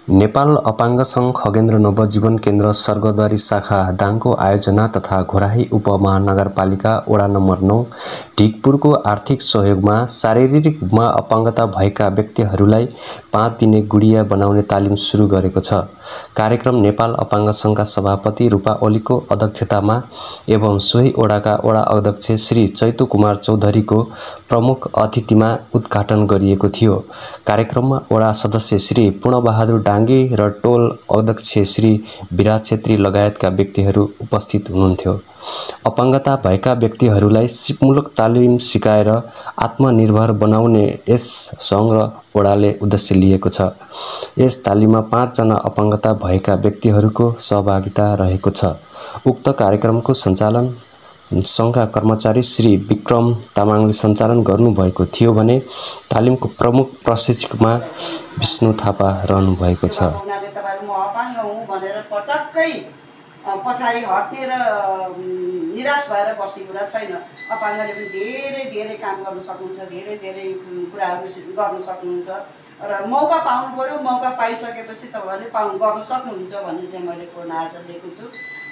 नेपाल अपाङ्ग सङ्घ खगेन्द्र नवजीवन केन्द्र सर्गद्वारी शाखा दाङको आयोजना तथा घोराही उपमहानगरपालिका वडा नम्बर 9 ढिकपुरको आर्थिक सहयोगमा शारीरिक रूपमा अपाङ्गता भएका व्यक्तिहरूलाई 5 दिने गुडिया बनाउने तालिम सुरु गरेको छ। कार्यक्रम नेपाल अपाङ्ग सङ्घका सभापति रूपा ओलीको अध्यक्षतामा एवं सोही वडाका वडा अध्यक्ष श्री चैतु कुमार चौधरीको प्रमुख अतिथिमा उद्घाटन गरिएको थियो। कार्यक्रममा वडा सदस्य श्री पूर्णबहादुर डाङ्गे र टोल अध्यक्ष श्री विराज छेत्री लगायतका व्यक्तिहरू उपस्थित हुनुहुन्थ्यो। अपाङ्गता भएका व्यक्तिहरूलाई सिपमूलक तालिम सिकाएर आत्मनिर्भर बनाउने यस सङ्घ र वडाले उद्देश्य लिएको छ। यस तालिममा 5 जना अपाङ्गता भएका व्यक्तिहरूको सहभागिता रहेको छ। उक्त कार्यक्रमको सञ्चालन सङ्घका कर्मचारी श्री विक्रम तामाङले सञ्चालन गर्नुभएको थियो भने तालिमको प्रमुख प्रशिक्षकमा विष्णु थापा रहनु भएको छ। उनीहरूले तपाईहरु म अपाङ्ग हुँ भनेर पटक्कै पछाडी हट्ने र निराश भएर बस्ने कुरा छैन। अपाङ्गले पनि धेरै धेरै काम गर्न सक्नुहुन्छ, धेरै धेरै कुराहरू गर्न सक्नुहुन्छ र मौका पाउनु पर्यो। मौका पाइसकेपछि तपाईहरुले गर्न सक्नुहुन्छ भन्ने चाहिँ मैले पूर्ण आशा लिएको छु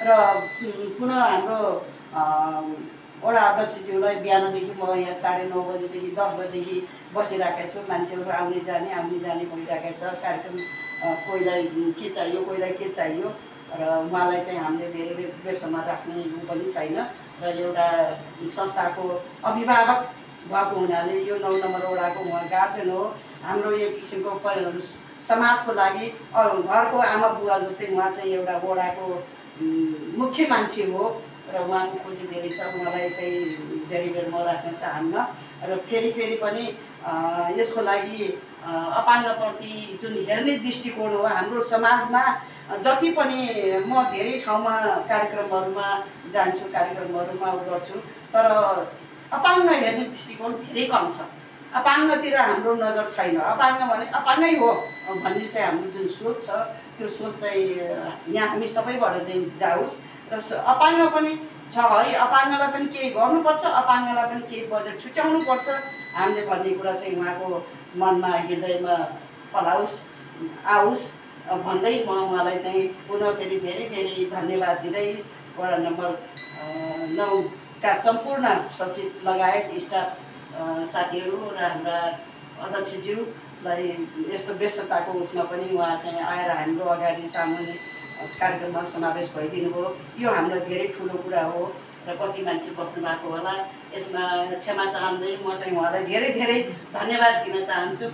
र पुनः हाम्रो वडा अध्यक्षज्यूलाई बिहानदेखि म यहाँ 9:30 बजेदेखि 10 बजेदेखि बसिराखेको छु। मान्छेहरू आउने जाने भइरहेको छ। कार्यक्रम कोहीलाई के चाहियो कोहीलाई के चाहियो र उहाँलाई चाहिँ हामीले धेरै बेरसम्म राख्ने पनि छैन र एउटा संस्थाको अभिभावक भएको हुनाले यो 9 नम्बर वडाको उहाँ गार्जियन हो। हाम्रो एक किसिमको समाजको लागि घरको आमा बुवा जस्तै उहाँ चाहिँ एउटा वडाको मुख्य मान्छे हो र उहाँको खोजी धेरै छ। उहाँलाई चाहिँ धेरै बेर म राख्न चाहन्न र फेरि पनि यसको लागि अपाङ्गप्रति जुन हेर्ने दृष्टिकोण हो हाम्रो समाजमा जति पनि म धेरै ठाउँमा कार्यक्रमहरूमा जान्छु, कार्यक्रमहरूमा गर्छु, तर अपाङ्ग हेर्ने दृष्टिकोण धेरै कम छ। अपाङ्गतिर हाम्रो नजर छैन। अपाङ्ग भने अपाङ्गै हो भन्ने चाहिँ हाम्रो जुन सोच छ त्यो सोच चाहिँ यहाँ हामी सबैबाट चाहिँ जाओस् र अपाङ्ग पनि छ है, अपाङ्गलाई पनि केही गर्नुपर्छ, अपाङ्गलाई पनि केही बजेट छुट्याउनुपर्छ हामीले भन्ने कुरा चाहिँ उहाँको मनमा हृदयमा पलाओस् आओस् भन्दै म उहाँलाई चाहिँ पुनः फेरि धेरै धेरै धन्यवाद दिँदै वडा नम्बर 9 का सम्पूर्ण सचिव लगायत स्टाफ साथीहरू र हाम्रा अध्यक्षज्यूलाई यस्तो व्यस्तताको उसमा पनि उहाँ चाहिँ आएर हाम्रो अगाडि सामान्य कार्यक्रममा समावेश भइदिनु भयो। यो हामीलाई धेरै ठुलो कुरा हो र कति मान्छे बस्नु भएको होला, यसमा क्षमा चाहँदै म चाहिँ उहाँलाई धेरै धेरै धन्यवाद दिन चाहन्छु।